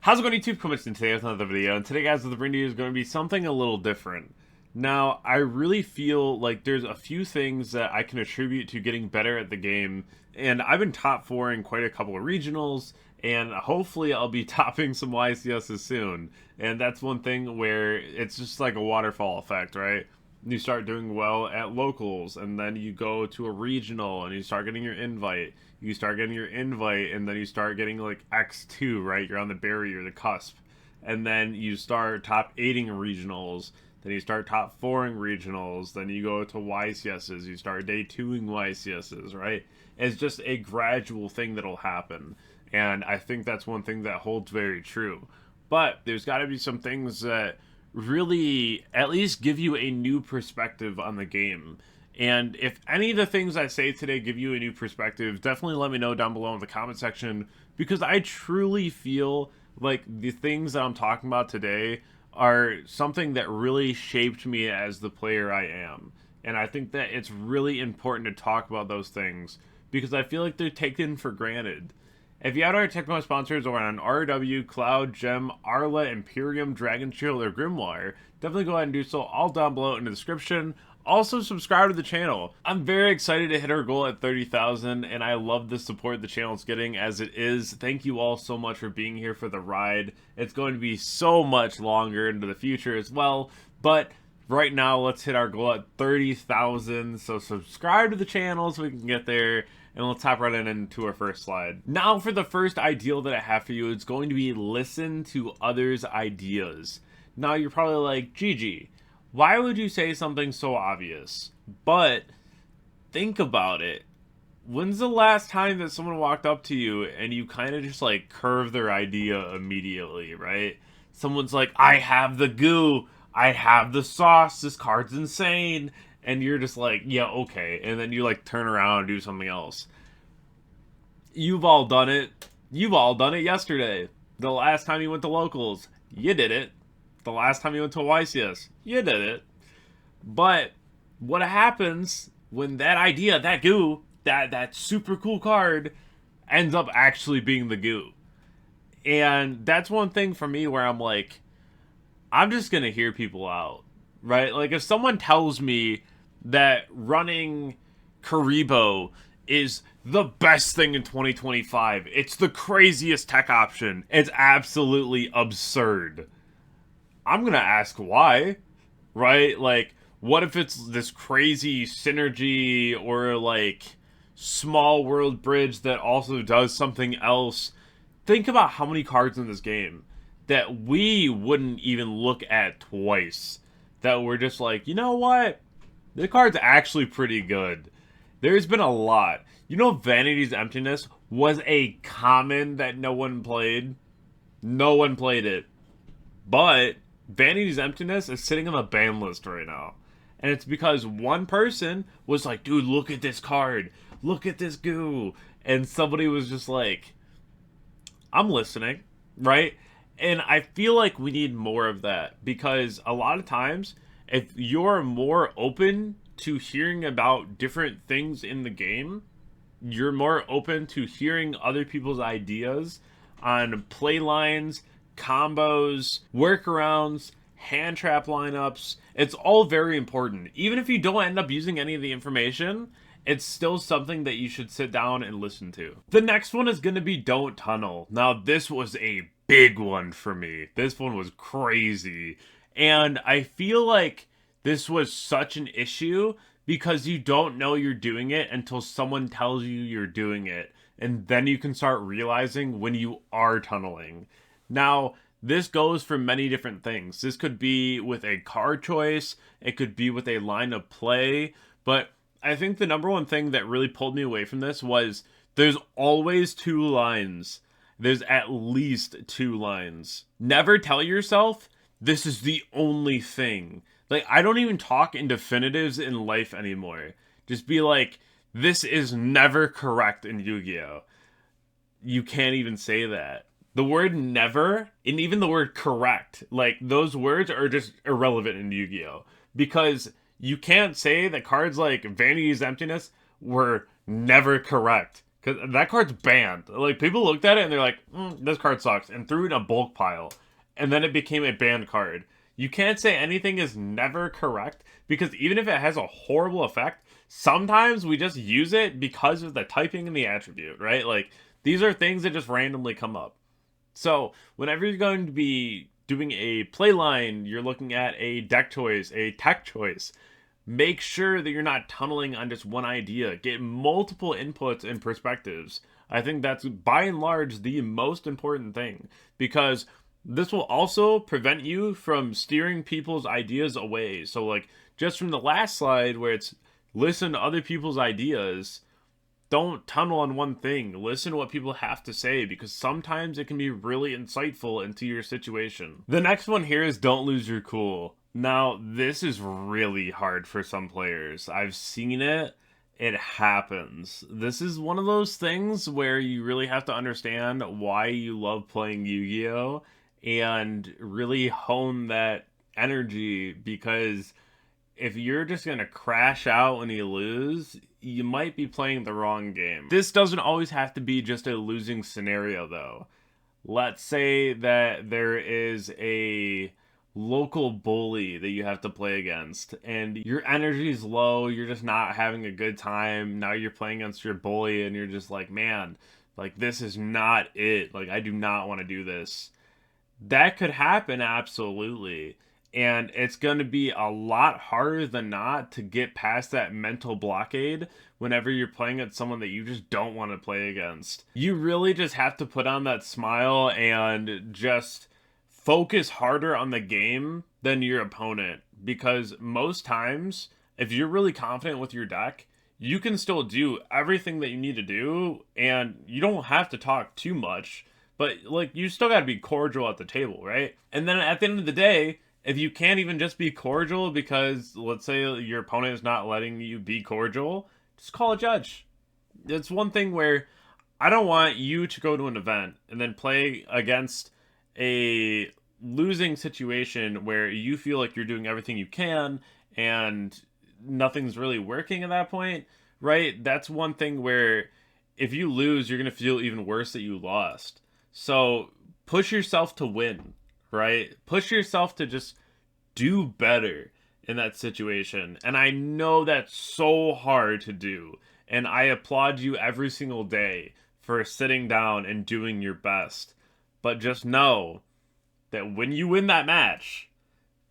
How's it going, YouTube? Coming in today with another video, and today, guys, the video is going to be something a little different. Now, I really feel like there's a few things that I can attribute to getting better at the game, and I've been top 4ing quite a couple of regionals, and hopefully I'll be topping some YCSs soon. And that's one thing where it's just like a waterfall effect, right? You start doing well at locals, and then you go to a regional and you start getting your invite. You start getting your invite, and then you start getting like X2, right? You're on the barrier, the cusp. And then you start top 8ing regionals, then you start top 4ing regionals, then you go to YCSs, you start day 2ing YCSs, right? It's just a gradual thing that'll happen. And I think that's one thing that holds very true. But there's got to be some things that really at least give you a new perspective on the game. And if any of the things I say today give you a new perspective, definitely let me know down below in the comment section, because I truly feel like the things that I'm talking about today are something that really shaped me as the player I am. And I think that it's really important to talk about those things because I feel like they're taken for granted. If you had our technical sponsors over on RW, Cloud, Gem, Arla, Imperium, Dragonshield, or Grimoire, definitely go ahead and do so all down below in the description. Also, subscribe to the channel. I'm very excited to hit our goal at 30,000, and I love the support the channel's getting as it is. Thank you all so much for being here for the ride. It's going to be so much longer into the future as well, but right now, let's hit our goal at 30,000. So subscribe to the channel so we can get there. And let's hop right into our first slide. Now for the first ideal that I have for you, it's going to be listen to others' ideas. Now you're probably like, Gigi, why would you say something so obvious? But think about it. When's the last time that someone walked up to you and you kind of just like curve their idea immediately, right? Someone's like, I have the goo. I have the sauce. This card's insane. And you're just like, yeah, okay. And then you like turn around and do something else. You've all done it. You've all done it yesterday. The last time you went to locals, you did it. The last time you went to a YCS, you did it. But what happens when that idea, that goo, that super cool card ends up actually being the goo? And that's one thing for me where I'm like, I'm just going to hear people out, right? Like if someone tells me that running Karibo is the best thing in 2025, it's the craziest tech option, it's absolutely absurd, I'm going to ask why, right? Like, what if it's this crazy synergy or like small world bridge that also does something else? Think about how many cards in this game that we wouldn't even look at twice, that we're just like, you know what? The card's actually pretty good. There's been a lot. You know, Vanity's Emptiness was a common that no one played. No one played it. But Vanity's Emptiness is sitting on the ban list right now. And it's because one person was like, dude, look at this card. Look at this goo. And somebody was just like, I'm listening, right? And I feel like we need more of that, because a lot of times, if you're more open to hearing about different things in the game, you're more open to hearing other people's ideas on play lines, combos, workarounds, hand trap lineups. It's all very important. Even if you don't end up using any of the information, it's still something that you should sit down and listen to. The next one is going to be don't tunnel. Now, this was a big one for me. This one was crazy. And I feel like this was such an issue because you don't know you're doing it until someone tells you you're doing it. And then you can start realizing when you are tunneling. Now, this goes for many different things. This could be with a card choice. It could be with a line of play. But I think the number one thing that really pulled me away from this was there's always two lines. There's at least two lines. Never tell yourself this is the only thing. Like, I don't even talk in definitives in life anymore. Just be like, this is never correct in Yu-Gi-Oh! You can't even say that. The word never, and even the word correct, like, those words are just irrelevant in Yu-Gi-Oh! Because you can't say that cards like Vanity's Emptiness were never correct. Because that card's banned. Like, people looked at it and they're like, this card sucks, and threw it in a bulk pile. And then it became a banned card. You can't say anything is never correct, because even if it has a horrible effect, sometimes we just use it because of the typing and the attribute, right? Like, these are things that just randomly come up. So, whenever you're going to be doing a play line, you're looking at a deck choice, a tech choice, make sure that you're not tunneling on just one idea. Get multiple inputs and perspectives. I think that's by and large the most important thing, because this will also prevent you from steering people's ideas away. So, like, just from the last slide where it's listen to other people's ideas, don't tunnel on one thing. Listen to what people have to say, because sometimes it can be really insightful into your situation. The next one here is don't lose your cool. Now, this is really hard for some players. I've seen it. It happens. This is one of those things where you really have to understand why you love playing Yu-Gi-Oh! And really hone that energy, because if you're just going to crash out when you lose, you might be playing the wrong game. This doesn't always have to be just a losing scenario, though. Let's say that there is a local bully that you have to play against, and your energy is low, you're just not having a good time. Now you're playing against your bully, and you're just like, man, like, this is not it. Like, I do not want to do this. That could happen, absolutely. And it's going to be a lot harder than not to get past that mental blockade whenever you're playing at someone that you just don't want to play against. You really just have to put on that smile and just focus harder on the game than your opponent. Because most times, if you're really confident with your deck, you can still do everything that you need to do, and you don't have to talk too much. But, like, you still gotta be cordial at the table, right? And then at the end of the day, if you can't even just be cordial because, let's say, your opponent is not letting you be cordial, just call a judge. It's one thing where I don't want you to go to an event and then play against a losing situation where you feel like you're doing everything you can and nothing's really working at that point, right? That's one thing where if you lose, you're going to feel even worse that you lost. So push yourself to win, right? Push yourself to just do better in that situation. And I know that's so hard to do. And I applaud you every single day for sitting down and doing your best. But just know that when you win that match,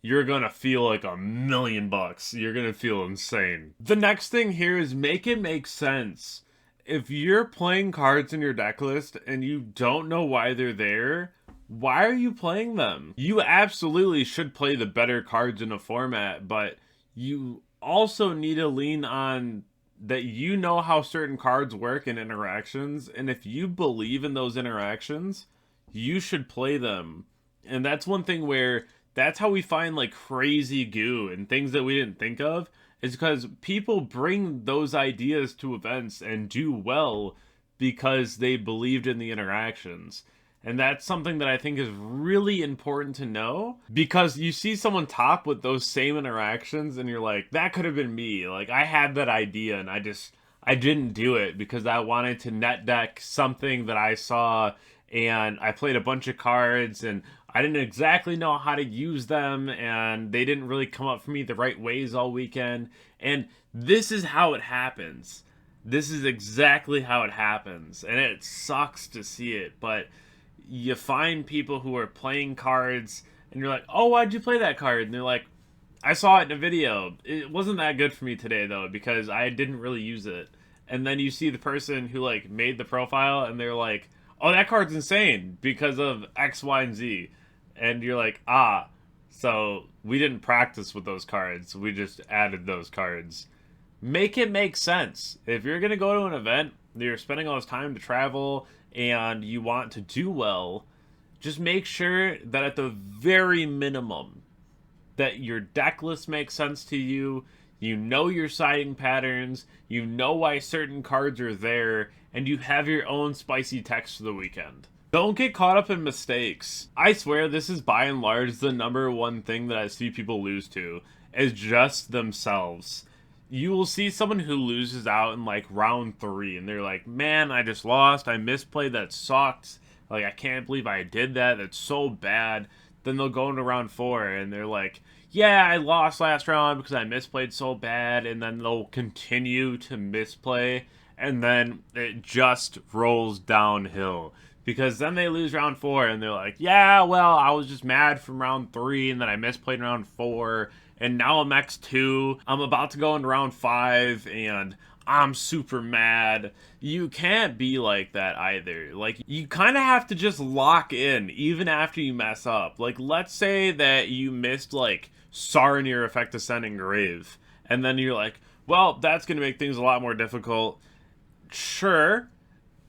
you're gonna feel like $1,000,000. You're gonna feel insane. The next thing here is make it make sense. If you're playing cards in your deck list and you don't know why they're there, why are you playing them? You absolutely should play the better cards in a format, but you also need to lean on that you know how certain cards work in interactions, and if you believe in those interactions, you should play them. And that's one thing where that's how we find like crazy goo and things that we didn't think of, is because people bring those ideas to events and do well because they believed in the interactions. And that's something that I think is really important to know, because you see someone top with those same interactions and you're like, that could have been me. Like, I had that idea and I didn't do it because I wanted to net deck something that I saw, and I played a bunch of cards and I didn't exactly know how to use them, and they didn't really come up for me the right ways all weekend. And this is how it happens. This is exactly how it happens. And it sucks to see it, but you find people who are playing cards and you're like, oh, why'd you play that card? And they're like, I saw it in a video. It wasn't that good for me today, though, because I didn't really use it. And then you see the person who, like, made the profile and they're like, oh, that card's insane because of X, Y, and Z. And you're like, ah, so we didn't practice with those cards. We just added those cards. Make it make sense. If you're going to go to an event, you're spending all this time to travel, and you want to do well, just make sure that at the very minimum, that your deck list makes sense to you, you know your siding patterns, you know why certain cards are there, and you have your own spicy text for the weekend. Don't get caught up in mistakes. I swear this is by and large the number one thing that I see people lose to, is just themselves. You will see someone who loses out in like round 3 and they're like, man, I just lost, I misplayed, that sucked, like I can't believe I did that, that's so bad. Then they'll go into round 4 and they're like, yeah, I lost last round because I misplayed so bad. And then they'll continue to misplay, and then it just rolls downhill, because then they lose round 4 and they're like, yeah, well, I was just mad from round 3 and then I misplayed in round 4 and now I'm X2. I'm about to go into round 5 and I'm super mad. You can't be like that either. Like, you kind of have to just lock in even after you mess up. Like, let's say that you missed like Saronir Effect Ascending Grave, and then you're like, well, that's going to make things a lot more difficult. Sure,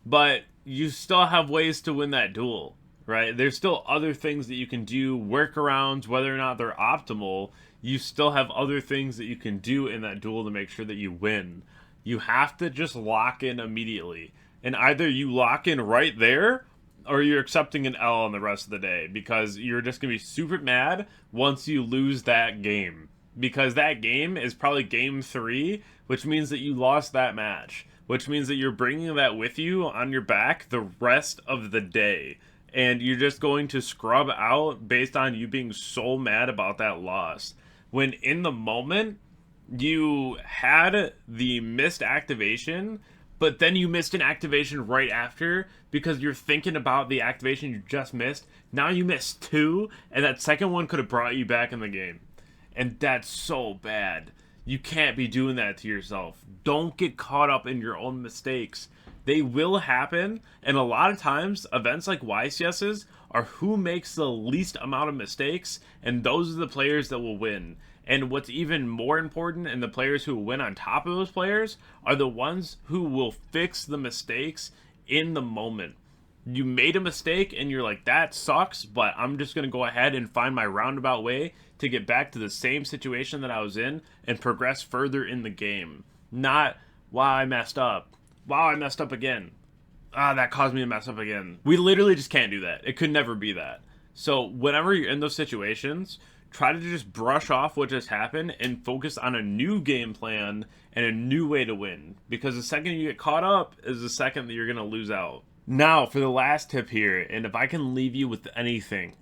but you still have ways to win that duel, right? There's still other things that you can do, workarounds, whether or not they're optimal. You still have other things that you can do in that duel to make sure that you win. You have to just lock in immediately. And either you lock in right there, or you're accepting an L on the rest of the day, because you're just going to be super mad once you lose that game. Because that game is probably game 3, which means that you lost that match, which means that you're bringing that with you on your back the rest of the day. And you're just going to scrub out based on you being so mad about that loss. When in the moment, you had the missed activation, but then you missed an activation right after because you're thinking about the activation you just missed. Now you missed 2, and that second one could have brought you back in the game. And that's so bad. You can't be doing that to yourself. Don't get caught up in your own mistakes. They will happen, and a lot of times, events like YCS's are who makes the least amount of mistakes, and those are the players that will win. And what's even more important, and the players who win on top of those players, are the ones who will fix the mistakes in the moment. You made a mistake and you're like, that sucks, but I'm just going to go ahead and find my roundabout way to get back to the same situation that I was in and progress further in the game. Not, wow, I messed up. Wow, I messed up again. Ah, that caused me to mess up again. We literally just can't do that. It could never be that. So whenever you're in those situations, try to just brush off what just happened and focus on a new game plan and a new way to win. Because the second you get caught up is the second that you're going to lose out. Now, for the last tip here, and if I can leave you with anything,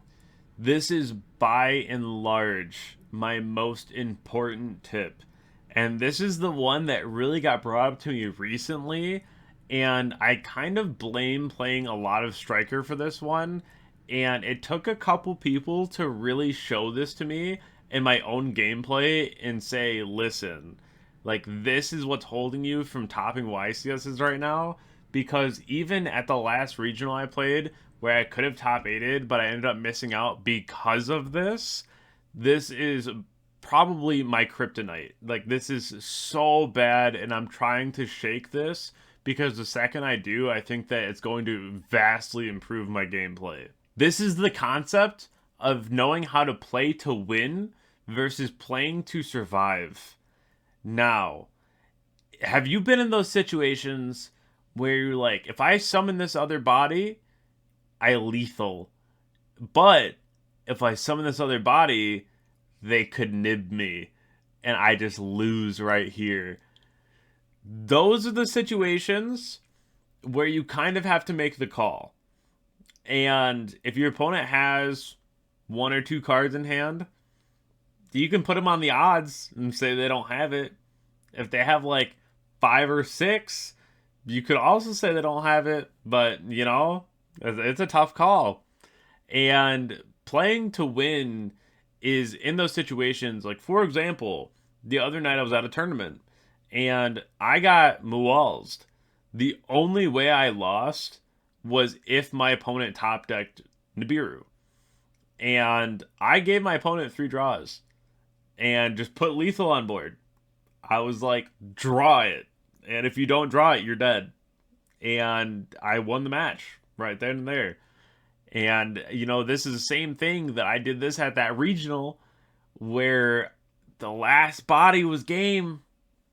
this is by and large my most important tip. And this is the one that really got brought up to me recently, and I kind of blame playing a lot of Striker for this one. And it took a couple people to really show this to me in my own gameplay and say, listen, like, this is what's holding you from topping YCSs right now. Because even at the last regional I played, where I could have top 8'd, but I ended up missing out because of this, this is probably my kryptonite. Like, this is so bad, and I'm trying to shake this, because the second I do, I think that it's going to vastly improve my gameplay. This is the concept of knowing how to play to win versus playing to survive. Now, have you been in those situations where you're like, if I summon this other body, I lethal. But if I summon this other body, they could nib me, and I just lose right here. Those are the situations where you kind of have to make the call. And if your opponent has 1 or 2 cards in hand, you can put them on the odds and say they don't have it. If they have like 5 or 6, you could also say they don't have it, but, you know, it's a tough call. And playing to win is in those situations. Like, for example, the other night I was at a tournament, and I got Mualzed. The only way I lost was if my opponent top decked Nibiru. And I gave my opponent 3 draws and just put lethal on board. I was like, draw it. And if you don't draw it, you're dead. And I won the match right then and there. And, you know, this is the same thing that I did this at that regional where the last body was game.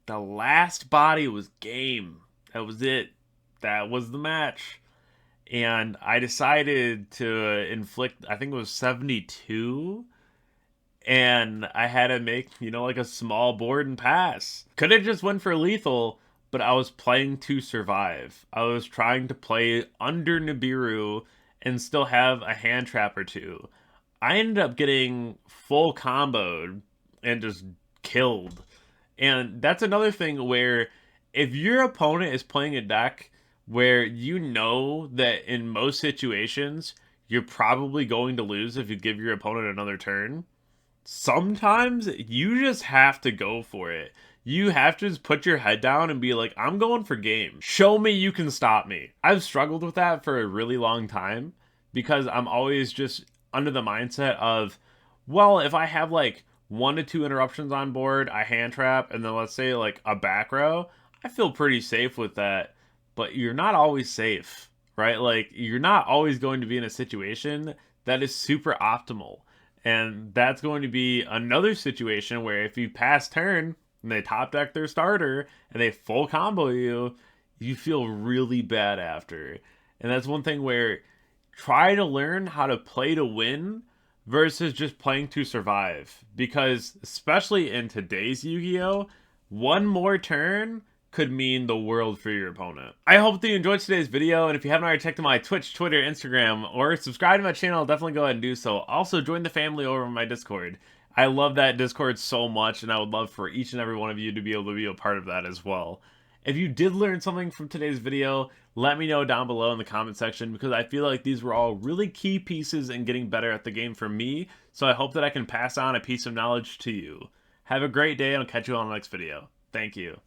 The last body was game. That was it. That was the match. And I decided to inflict, I think it was 72. and I had to make, like a small board and pass. Could have just went for lethal, but I was playing to survive. I was trying to play under Nibiru and still have a hand trap or two. I ended up getting full comboed and just killed. And that's another thing where if your opponent is playing a deck where you know that in most situations you're probably going to lose if you give your opponent another turn, sometimes you just have to go for it. You have to just put your head down and be like, I'm going for game. Show me you can stop me. I've struggled with that for a really long time because I'm always just under the mindset of, well, if I have like 1 to 2 interruptions on board, I hand trap, and then let's say like a back row, I feel pretty safe with that. But you're not always safe, right? Like, you're not always going to be in a situation that is super optimal. And that's going to be another situation where if you pass turn and they top deck their starter and they full combo you, you feel really bad after. And that's one thing where try to learn how to play to win versus just playing to survive. Because especially in today's Yu-Gi-Oh, one more turn could mean the world for your opponent. I hope that you enjoyed today's video, and if you haven't already checked out my Twitch, Twitter, Instagram, or subscribed to my channel, definitely go ahead and do so. Also, join the family over on my Discord. I love that Discord so much, and I would love for each and every one of you to be able to be a part of that as well. If you did learn something from today's video, let me know down below in the comment section, because I feel like these were all really key pieces in getting better at the game for me, so I hope that I can pass on a piece of knowledge to you. Have a great day, and I'll catch you on the next video. Thank you.